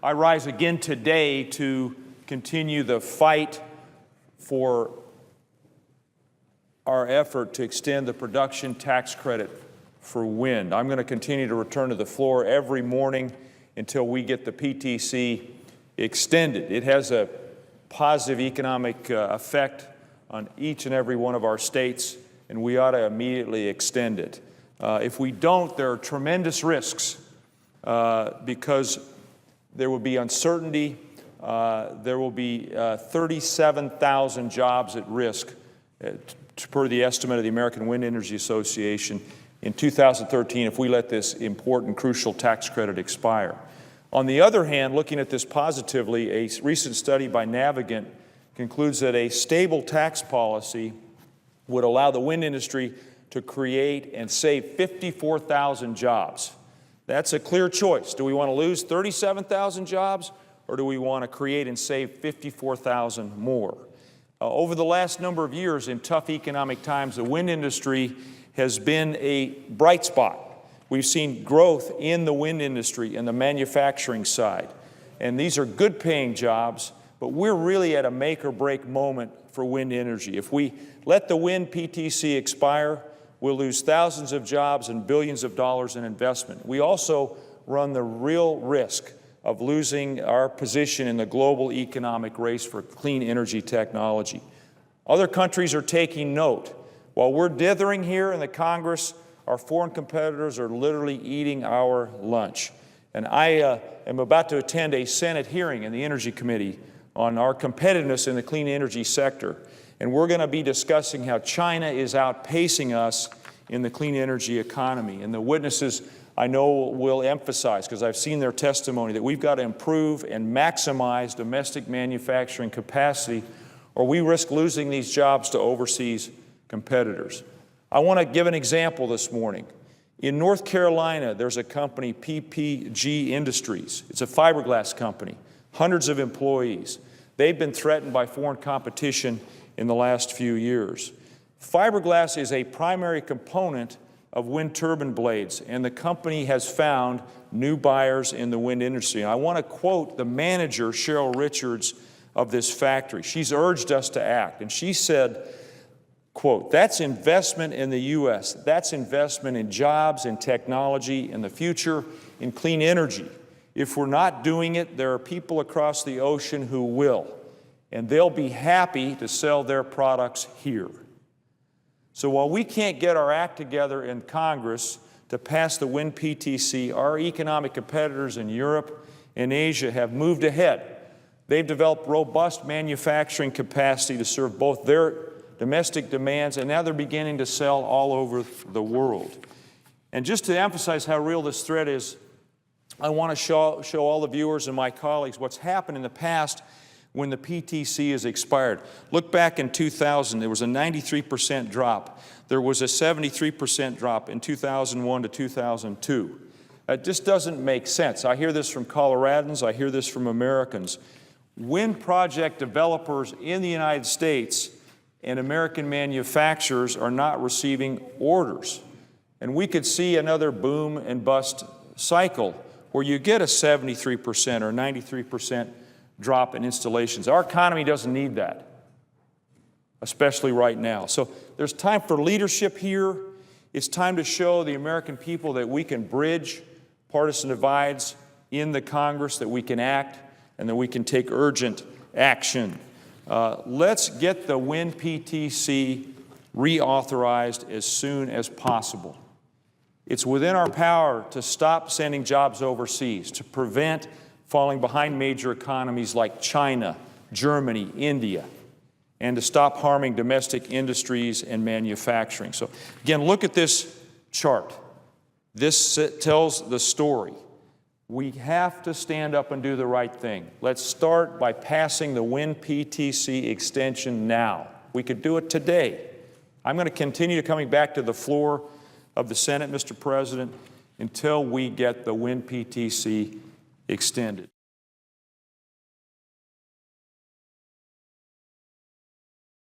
I rise again today to continue the fight for our effort to extend the production tax credit for wind. I'm going to continue to return to the floor every morning until we get the PTC extended. It has a positive economic effect on each and every one of our states, and we ought to immediately extend it. If we don't, there are tremendous risks because there will be uncertainty. There will be 37,000 jobs at risk, per the estimate of the American Wind Energy Association, in 2013 if we let this important, crucial tax credit expire. On the other hand, looking at this positively, a recent study by Navigant concludes that a stable tax policy would allow the wind industry to create and save 54,000 jobs. That's a clear choice. Do we want to lose 37,000 jobs, or do we want to create and save 54,000 more? Over the last number of years, in tough economic times, the wind industry has been a bright spot. We've seen growth in the wind industry and the manufacturing side. And these are good-paying jobs, but we're really at a make-or-break moment for wind energy. If we let the wind PTC expire, we'll lose thousands of jobs and billions of dollars in investment. We also run the real risk of losing our position in the global economic race for clean energy technology. Other countries are taking note. While we're dithering here in the Congress, our foreign competitors are literally eating our lunch. And I am about to attend a Senate hearing in the Energy Committee on our competitiveness in the clean energy sector. And we're going to be discussing how China is outpacing us in the clean energy economy. And the witnesses, I know, will emphasize, because I've seen their testimony, that we've got to improve and maximize domestic manufacturing capacity, or we risk losing these jobs to overseas competitors. I want to give an example this morning. In North Carolina, there's a company, PPG Industries. It's a fiberglass company, hundreds of employees. They've been threatened by foreign competition in the last few years. Fiberglass is a primary component of wind turbine blades, and the company has found new buyers in the wind industry. And I want to quote the manager, Cheryl Richards, of this factory. She's urged us to act, and she said, quote, "That's investment in the U.S. That's investment in jobs, in technology, in the future, in clean energy. If we're not doing it, there are people across the ocean who will, and they'll be happy to sell their products here." So while we can't get our act together in Congress to pass the wind PTC, our economic competitors in Europe and Asia have moved ahead. They've developed robust manufacturing capacity to serve both their domestic demands, and now they're beginning to sell all over the world. And just to emphasize how real this threat is, I want to show all the viewers and my colleagues what's happened in the past when the PTC is expired. Look back in 2000, there was a 93% drop. There was a 73% drop in 2001 to 2002. It just doesn't make sense. I hear this from Coloradans, I hear this from Americans. Wind project developers in the United States and American manufacturers are not receiving orders. And we could see another boom and bust cycle where you get a 73% or 93% drop in installations. Our economy doesn't need that, especially right now. So there's time for leadership here. It's time to show the American people that we can bridge partisan divides in the Congress, that we can act, and that we can take urgent action. Let's get the wind PTC reauthorized as soon as possible. It's within our power to stop sending jobs overseas, to prevent falling behind major economies like China, Germany, India, and to stop harming domestic industries and manufacturing. So again, look at this chart. This tells the story. We have to stand up and do the right thing. Let's start by passing the wind PTC extension now. We could do it today. I'm going to continue coming back to the floor of the Senate, Mr. President, until we get the wind PTC extended.